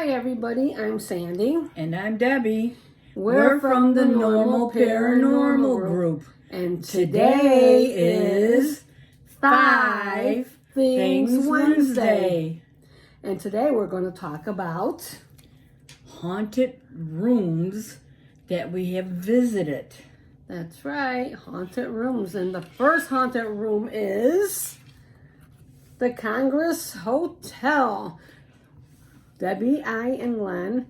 Hi everybody, I'm Sandy. And I'm Debbie. We're from the Normal Paranormal Group. And Today is 5 Things Wednesday. And today we're going to talk about Haunted rooms that we have visited. That's right, haunted rooms. And the first haunted room is the Congress Hotel. Debbie, I, and Len,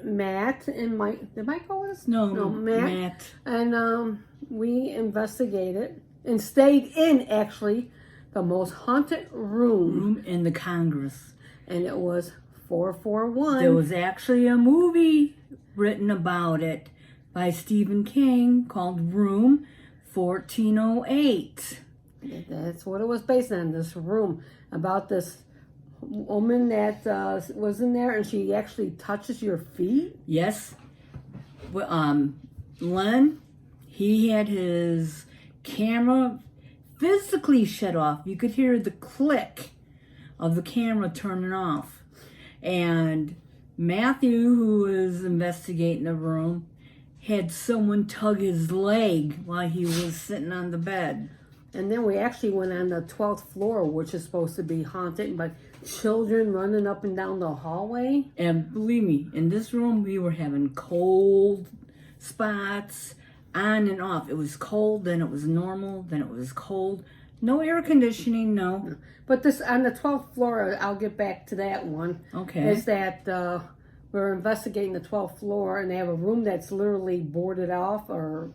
Matt, and Mike. Did Mike go with us? No, Matt. And we investigated and stayed in, actually, the most haunted room In the Congress. And it was 441. There was actually a movie written about it by Stephen King called Room 1408. That's what it was based on, this room, about this woman that was in there, and she actually touches your feet. Yes. Len, he had his camera physically shut off. You could hear the click of the camera turning off. And Matthew, who was investigating the room, had someone tug his leg while he was sitting on the bed. And then we actually went on the 12th floor, which is supposed to be haunted by children running up and down the hallway. And believe me, in this room, we were having cold spots on and off. It was cold, then it was normal, then it was cold. No air conditioning, no. But this on the 12th floor, I'll get back to that one. Okay. Is that we're investigating the 12th floor, and they have a room that's literally boarded off, or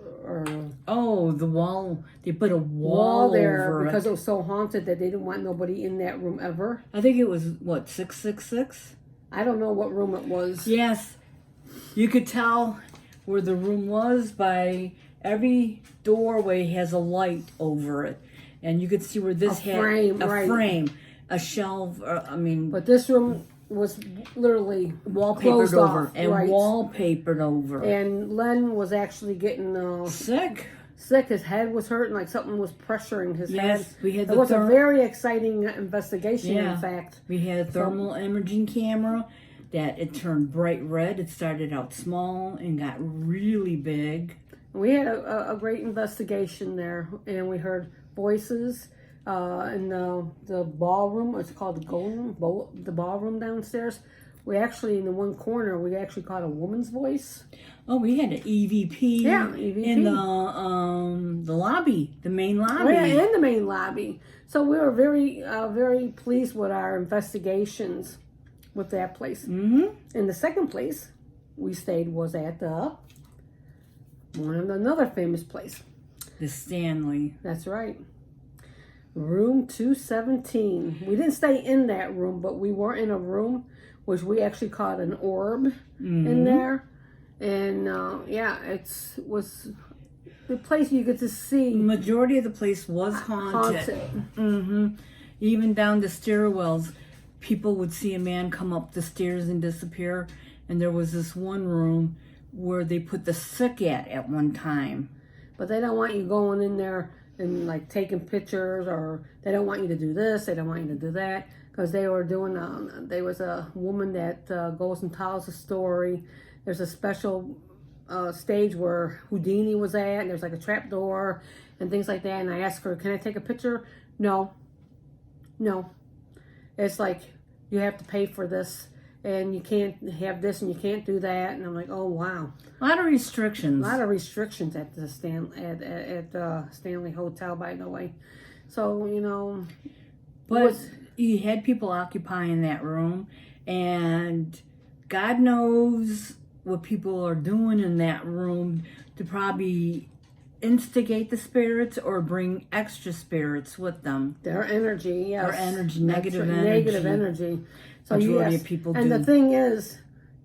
oh, the wall. They put a wall there over because it. it was so haunted that they didn't want nobody in that room ever. I think it was, what, 666? I don't know what room it was. Yes. You could tell where the room was by every doorway has a light over it. And you could see where this had a frame, a shelf, But this room was literally wallpapered over off, and right. wallpapered over. And Len was actually getting sick. His head was hurting, like something was pressuring his head. Yes, we had it was a very exciting investigation. In fact, we had a thermal imaging camera that it turned bright red. It started out small and got really big. We had a great investigation there, and we heard voices in the ballroom. It's called the ballroom downstairs. We actually, in the one corner, we actually caught a woman's voice. Oh, we had an EVP. Yeah, EVP. In the lobby, the main lobby. Oh, yeah, in the main lobby. So we were very pleased with our investigations with that place. Mm-hmm. And the second place we stayed was at another famous place. The Stanley. That's right. Room 217. We didn't stay in that room, but we were in a room which we actually caught an orb in there. And it was the place you get to see. The majority of the place was haunted. Mm-hmm. Even down the stairwells, people would see a man come up the stairs and disappear. And there was this one room where they put the sick at one time. But they don't want you going in there and like taking pictures, or they don't want you to do this, they don't want you to do that, because they were doing. There was a woman that goes and tells a story. There's a special stage where Houdini was at, and there's like a trap door and things like that. And I asked her, "Can I take a picture?" No. It's like you have to pay for this. And you can't have this, and you can't do that. And I'm like, oh wow, a lot of restrictions. A lot of restrictions at the Stanley Hotel, by the way. So but you had people occupying that room, and God knows what people are doing in that room to probably instigate the spirits or bring extra spirits with them. Their energy, yes. Their energy, negative energy. So majority of people and do. The thing is,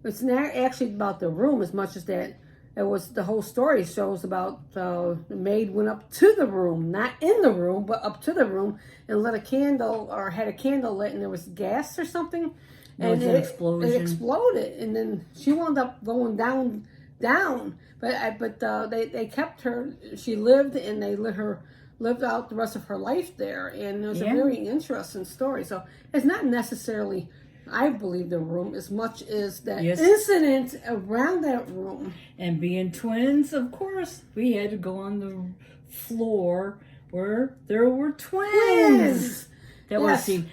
it's not actually about the room as much as that it was the whole story shows about the maid went up to the room, not in the room, but up to the room and lit a candle, or had a candle lit, and there was gas or something. And an explosion. It exploded, and then she wound up going down. But they kept her. She lived, and they lived out the rest of her life there, and it was a very interesting story. So it's not necessarily I believe the room as much as that Yes. incident around that room. And being twins, of course, we had to go on the floor where there were twins that were Yes. seen.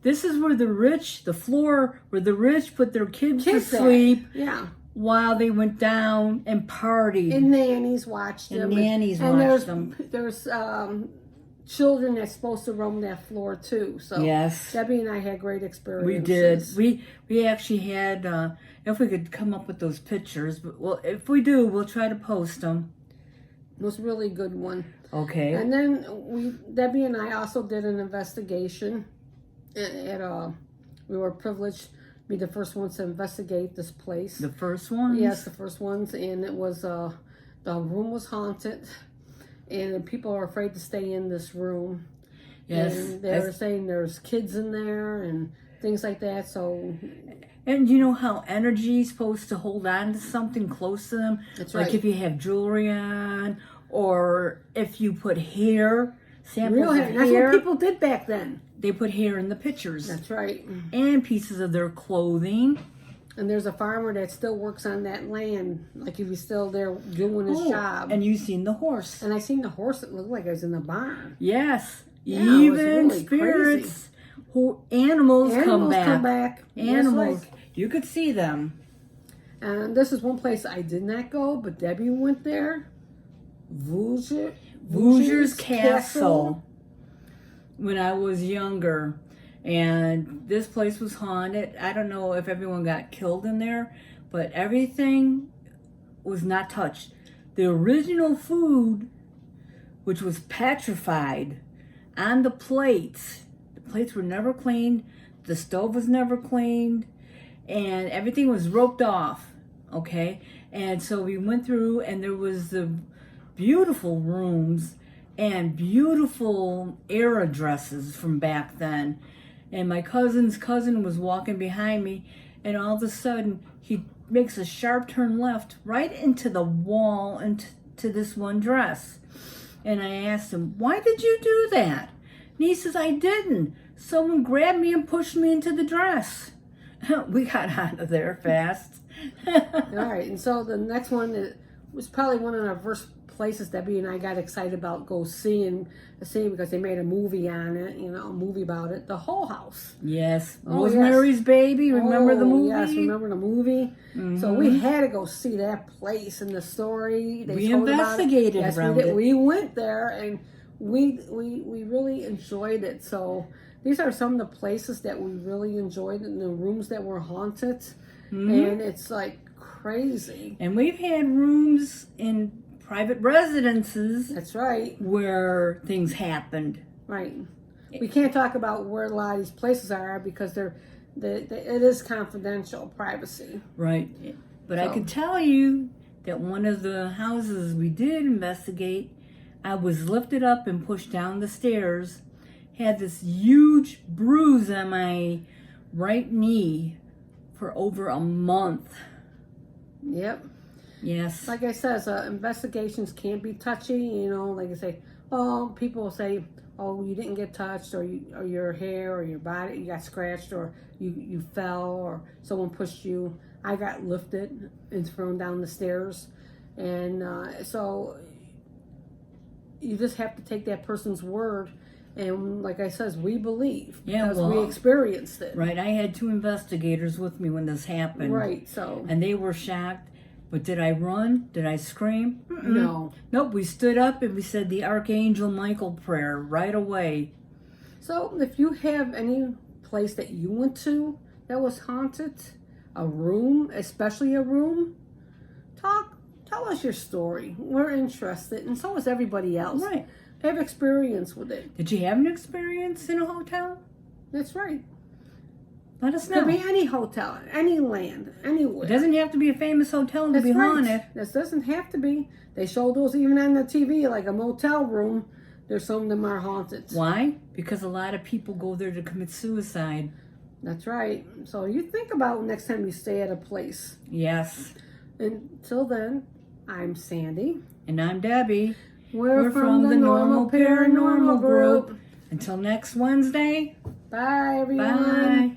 This is where the floor where the rich put their kids to Kids at. sleep Yeah. while they went down and partied. And nannies watched them. nannies and watched them. There's children that's supposed to roam that floor too. So Yes. Debbie and I had great experiences. We did. We actually had. If we could come up with those pictures, but well, if we do, we'll try to post them. It was a really good one. Okay. And then Debbie and I also did an investigation. We were privileged to be the first ones to investigate this place. The first one. Yes, the first ones, and it was the room was haunted, and people are afraid to stay in this room. Yes. And they were saying there's kids in there and things like that. So And you know how energy is supposed to hold on to something close to them? That's like right. if you have jewelry on, or if you put hair, samples real hair. of That's hair. what people did back then. They put hair in the pictures. That's right. And pieces of their clothing. And there's a farmer that still works on that land, like if he's still there doing his job. And you've seen the horse. And I seen the horse that looked like it was in the barn. Yes. Yeah, it was Even really spirits, animals come Animals back. Yes, Animals. like- You could see them. And this is one place I did not go, but Debbie went there. Vougier's Castle. When I was younger. And this place was haunted. I don't know if everyone got killed in there, but everything was not touched. The original food, which was petrified, on the plates were never cleaned, the stove was never cleaned, and everything was roped off, okay? And so we went through, and there was the beautiful rooms and beautiful era dresses from back then. And my cousin's cousin was walking behind me, and all of a sudden he makes a sharp turn left right into the wall into this one dress. And I asked him, "Why did you do that?" And he says, "I didn't. Someone grabbed me and pushed me into the dress." We got out of there fast. All right, and so the next one was probably one of our first places Debbie and I got excited about seeing because they made a movie on it, a movie about it. The Hull House. Yes. Oh, Rosemary's Baby. Remember the movie? Yes, remember the movie. So we had to go see that place and the story. We told about it. investigated Yes, around we did. it. We went there and we really enjoyed it. So these are some of the places that we really enjoyed, and the rooms that were haunted. And it's like crazy. And we've had rooms in private residences That's right. where things happened. Right. We can't talk about where a lot of these places are because it is confidential privacy. Right. But I can tell you that one of the houses we did investigate, I was lifted up and pushed down the stairs, had this huge bruise on my right knee for over a month. Yep. Yes. Like I said, investigations can be touchy. Like I say, people will say, "Oh, you didn't get touched, or your hair or your body, you got scratched, or you fell, or someone pushed you." I got lifted and thrown down the stairs, and so you just have to take that person's word. And like I says, we believe because we experienced it. Right. I had 2 investigators with me when this happened. Right. So. And they were shocked. But did I run? Did I scream? No. Nope. We stood up and we said the Archangel Michael prayer right away. So if you have any place that you went to that was haunted, a room, especially a room, tell us your story. We're interested, and so is everybody else. Right. Have experience with it. Did you have an experience in a hotel? That's right. Let us It could know. be any hotel, any land, anywhere. It doesn't have to be a famous hotel to That's be right. haunted. This doesn't have to be. They show those even on the TV, like a motel room. There's some of them are haunted. Why? Because a lot of people go there to commit suicide. That's right. So you think about next time you stay at a place. Yes. Until then, I'm Sandy. And I'm Debbie. We're from the Normal Paranormal Group. Until next Wednesday. Bye, everyone. Bye.